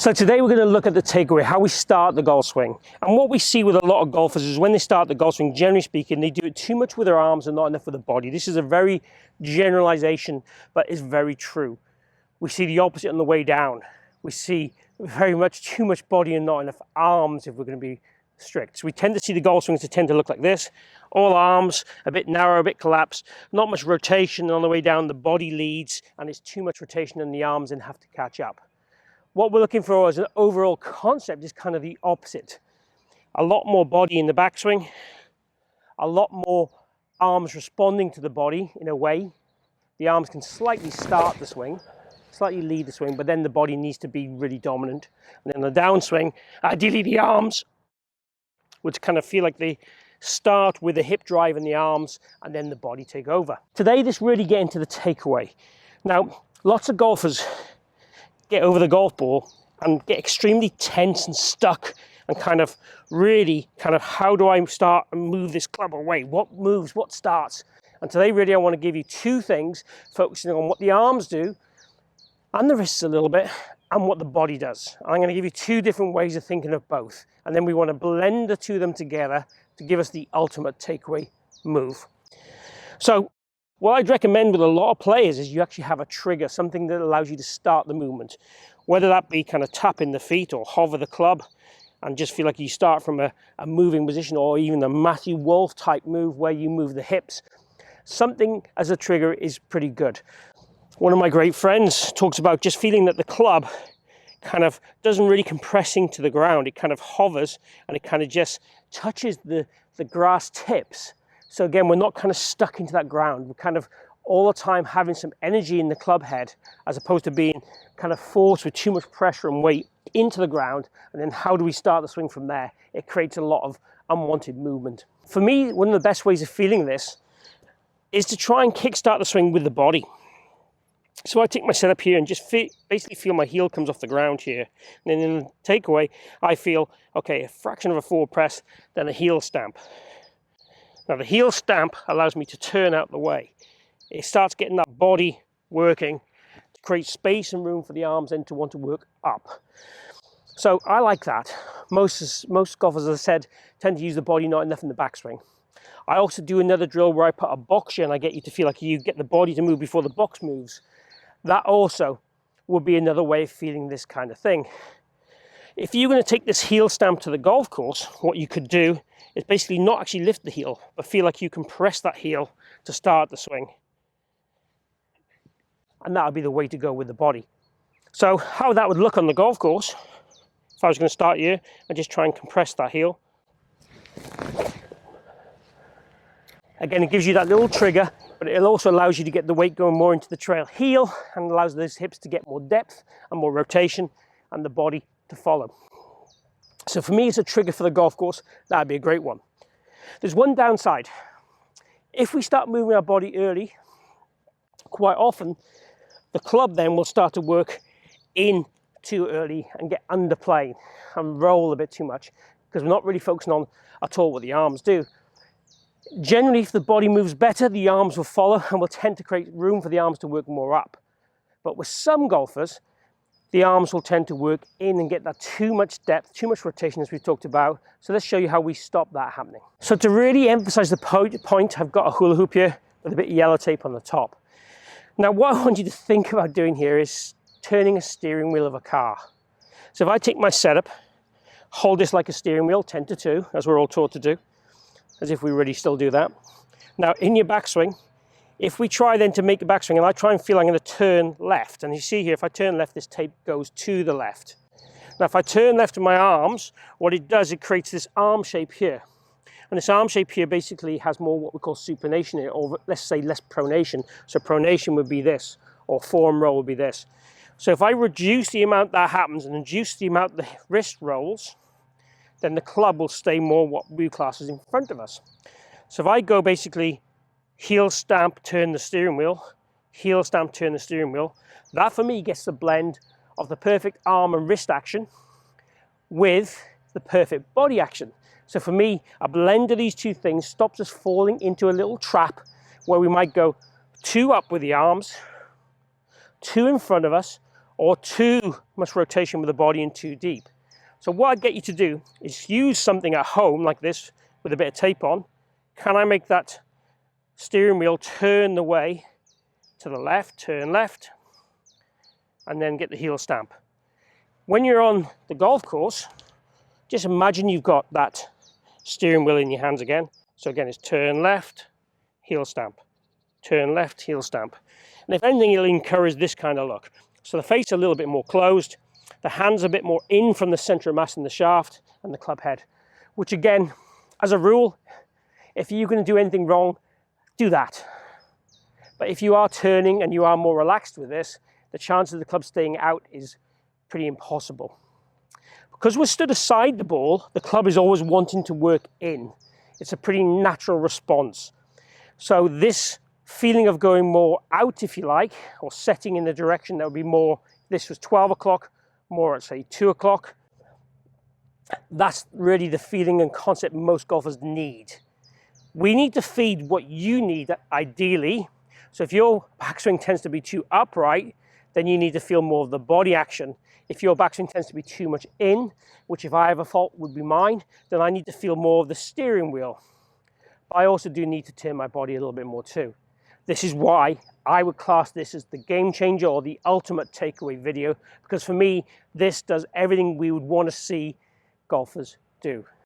So today we're going to look at the takeaway, how we start the golf swing. And what we see with a lot of golfers is when they start the golf swing, generally speaking, they do it too much with their arms and not enough with the body. This is a very generalization, but it's very true. We see the opposite on the way down. We see very much too much body and not enough arms if we're going to be strict. So we tend to see the golf swings that tend to look like this. All arms, a bit narrow, a bit collapsed, not much rotation. And on the way down, the body leads and it's too much rotation and the arms then have to catch up. What we're looking for as an overall concept is kind of the opposite. A lot more body in the backswing, a lot more arms responding to the body in a way. The arms can slightly start the swing, slightly lead the swing, but then the body needs to be really dominant. And then the downswing, ideally the arms would kind of feel like they start with the hip drive in the arms and then the body take over. Today, this really get into the takeaway. Now, lots of golfers get over the golf ball and get extremely tense and stuck and kind of really how do I start and move this club away? What moves, what starts? And today really I want to give you two things, focusing on what the arms do and the wrists a little bit and what the body does. I'm going to give you two different ways of thinking of both, and then we want to blend the two of them together to give us the ultimate takeaway move. So what I'd recommend with a lot of players is you actually have a trigger, something that allows you to start the movement, whether that be kind of tapping the feet or hover the club and just feel like you start from a moving position, or even a Matthew Wolf type move where you move the hips. Something as a trigger is pretty good. One of my great friends talks about just feeling that the club kind of doesn't really compress into the ground. It kind of hovers and it kind of just touches the grass tips. So again, we're not kind of stuck into that ground. We're kind of all the time having some energy in the club head, as opposed to being kind of forced with too much pressure and weight into the ground. And then how do we start the swing from there? It creates a lot of unwanted movement. For me, one of the best ways of feeling this is to try and kickstart the swing with the body. So I take my setup here and just basically feel my heel comes off the ground here. And then in the takeaway, I feel, okay, a fraction of a forward press, then a heel stamp. Now the heel stamp allows me to turn out the way. It starts getting that body working to create space and room for the arms then to want to work up. So I like that. Most golfers, as I said, tend to use the body, not enough in the backswing. I also do another drill where I put a box here and I get you to feel like you get the body to move before the box moves. That also would be another way of feeling this kind of thing. If you're going to take this heel stamp to the golf course, what you could do is basically not actually lift the heel, but feel like you compress that heel to start the swing. And that would be the way to go with the body. So how that would look on the golf course, if I was going to start here, and just try and compress that heel. Again, it gives you that little trigger, but it also allows you to get the weight going more into the trail heel and allows those hips to get more depth and more rotation and the body to follow. So for me, it's a trigger for the golf course. That'd be a great one. There's one downside. If we start moving our body early, quite often, the club then will start to work in too early and get underplayed and roll a bit too much because we're not really focusing on at all what the arms do. Generally, if the body moves better, the arms will follow and will tend to create room for the arms to work more up. But with some golfers, the arms will tend to work in and get that too much depth, too much rotation, as we've talked about. So let's show you how we stop that happening. So to really emphasize the point, I've got a hula hoop here with a bit of yellow tape on the top. Now, what I want you to think about doing here is turning a steering wheel of a car. So if I take my setup, hold this like a steering wheel, 10 to 2, as we're all taught to do, as if we really still do that. Now, in your backswing, if we try then to make a backswing, and I try and feel I'm going to turn left, and you see here, if I turn left, this tape goes to the left. Now, if I turn left with my arms, what it does, it creates this arm shape here. And this arm shape here basically has more what we call supination here, or let's say less pronation. So pronation would be this, or forearm roll would be this. So if I reduce the amount that happens and reduce the amount the wrist rolls, then the club will stay more what we class as in front of us. So if I go basically heel stamp, turn the steering wheel, heel stamp, turn the steering wheel, that for me gets the blend of the perfect arm and wrist action with the perfect body action. So for me, a blend of these two things stops us falling into a little trap where we might go 2 up with the arms, 2 in front of us, or too much rotation with the body and too deep. So what I'd get you to do is use something at home like this with a bit of tape on. Can I make that steering wheel turn the way to the left, turn left, and then get the heel stamp. When you're on the golf course, just imagine you've got that steering wheel in your hands again. So again, it's turn left, heel stamp, turn left, heel stamp. And if anything, it'll encourage this kind of look. So the face a little bit more closed, the hands a bit more in from the center of mass in the shaft and the club head, which again, as a rule, if you're going to do anything wrong, do that. But if you are turning and you are more relaxed with this, the chance of the club staying out is pretty impossible. Because we're stood aside the ball, the club is always wanting to work in. It's a pretty natural response. So this feeling of going more out, if you like, or setting in the direction that would be more, this was 12 o'clock, more at say 2 o'clock. That's really the feeling and concept most golfers need. We need to feed what you need ideally. So if your backswing tends to be too upright, then you need to feel more of the body action. If your backswing tends to be too much in, which if I have a fault would be mine, then I need to feel more of the steering wheel. But I also do need to turn my body a little bit more too. This is why I would class this as the game changer or the ultimate takeaway video, because for me, this does everything we would want to see golfers do.